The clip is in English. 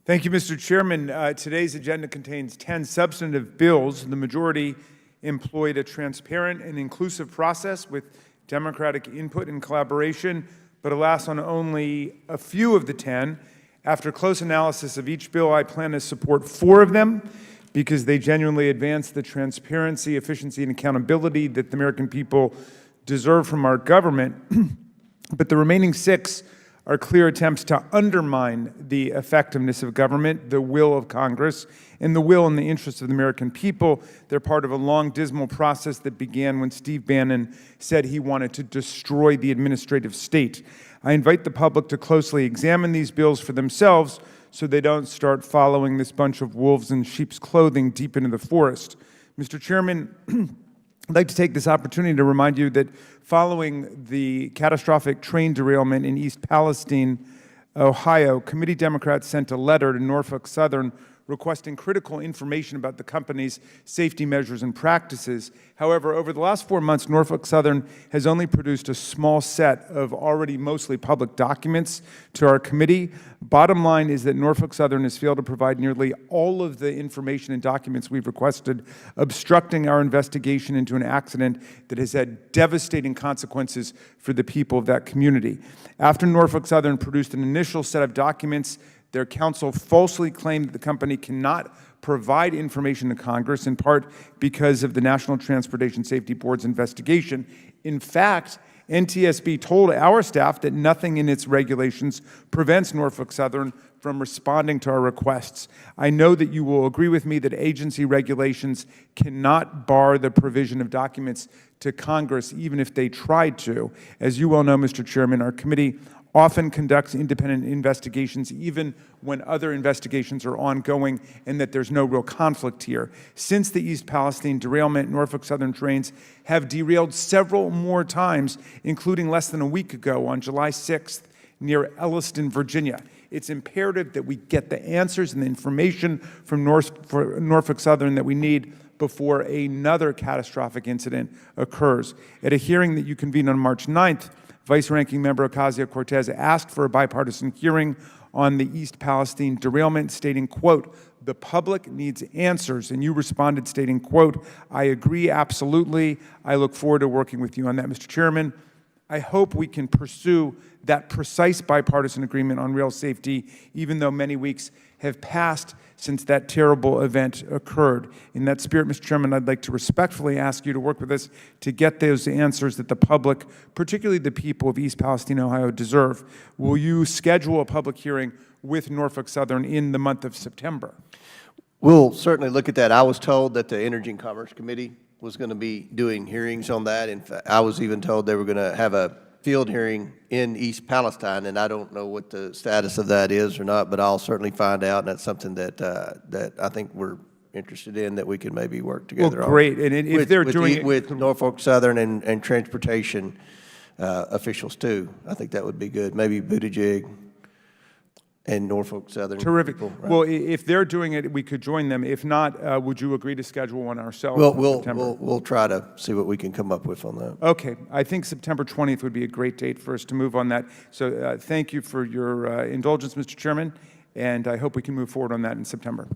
Thank you, Mr. Chairman. Today's agenda contains 10 substantive bills. The majority employed a transparent and inclusive process with Democratic input and collaboration, but alas, on only a few of the 10. After close analysis of each bill, I plan to support 4 of them because they genuinely advance the transparency, efficiency, and accountability that the American people deserve from our government. But the remaining 6 are clear attempts to undermine the effectiveness of government, the will of Congress, and the will and the interests of the American people. They're part of a long, dismal process that began when Steve Bannon said he wanted to destroy the administrative state. I invite the public to closely examine these bills for themselves so they don't start following this bunch of wolves in sheep's clothing deep into the forest. Mr. Chairman, I'd like to take this opportunity to remind you that following the catastrophic train derailment in East Palestine, Ohio, committee Democrats sent a letter to Norfolk Southern requesting critical information about the company's safety measures and practices. However, over the last 4 months, Norfolk Southern has only produced a small set of already mostly public documents to our committee. Bottom line is that Norfolk Southern has failed to provide nearly all of the information and documents we've requested, obstructing our investigation into an accident that has had devastating consequences for the people of that community. After Norfolk Southern produced an initial set of documents, their counsel falsely claimed that the company cannot provide information to Congress, in part because of the National Transportation Safety Board's investigation. In fact, NTSB told our staff that nothing in its regulations prevents Norfolk Southern from responding to our requests. I know that you will agree with me that agency regulations cannot bar the provision of documents to Congress, even if they tried to. As you well know, Mr. Chairman, our committee often conducts independent investigations even when other investigations are ongoing, and that there's no real conflict here. Since the East Palestine derailment, Norfolk Southern trains have derailed several more times, including less than a week ago on July 6th near Elliston, Virginia. It's imperative that we get the answers and the information from Norfolk Southern that we need before another catastrophic incident occurs. At a hearing that you convened on March 9th, Vice Ranking Member Ocasio-Cortez asked for a bipartisan hearing on the East Palestine derailment, stating, quote, "The public needs answers," and you responded stating, quote, "I agree absolutely. I look forward to working with you on that." Mr. Chairman, I hope we can pursue that precise bipartisan agreement on rail safety, even though many weeks have passed since that terrible event occurred. In that spirit, Mr. Chairman, I'd like to respectfully ask you to work with us to get those answers that the public, particularly the people of East Palestine, Ohio, deserve. Will you schedule a public hearing with Norfolk Southern in the month of September? We'll certainly look at that. I was told that the Energy and Commerce Committee was going to be doing hearings on that. In fact, I was even told they were going to have a field hearing in East Palestine, and I don't know what the status of that is or not, but I'll certainly find out, and that's something that that I think we're interested in, that we can maybe work together on. Great. And if they're doing it with Norfolk Southern and transportation officials too, I think that would be good. Maybe Buttigieg and Norfolk Southern. Terrific. People, right? Well, if they're doing it, we could join them. If not, would you agree to schedule one ourselves in September? We'll try to see what we can come up with on that. Okay. I think September 20th would be a great date for us to move on that. So thank you for your indulgence, Mr. Chairman, and I hope we can move forward on that in September.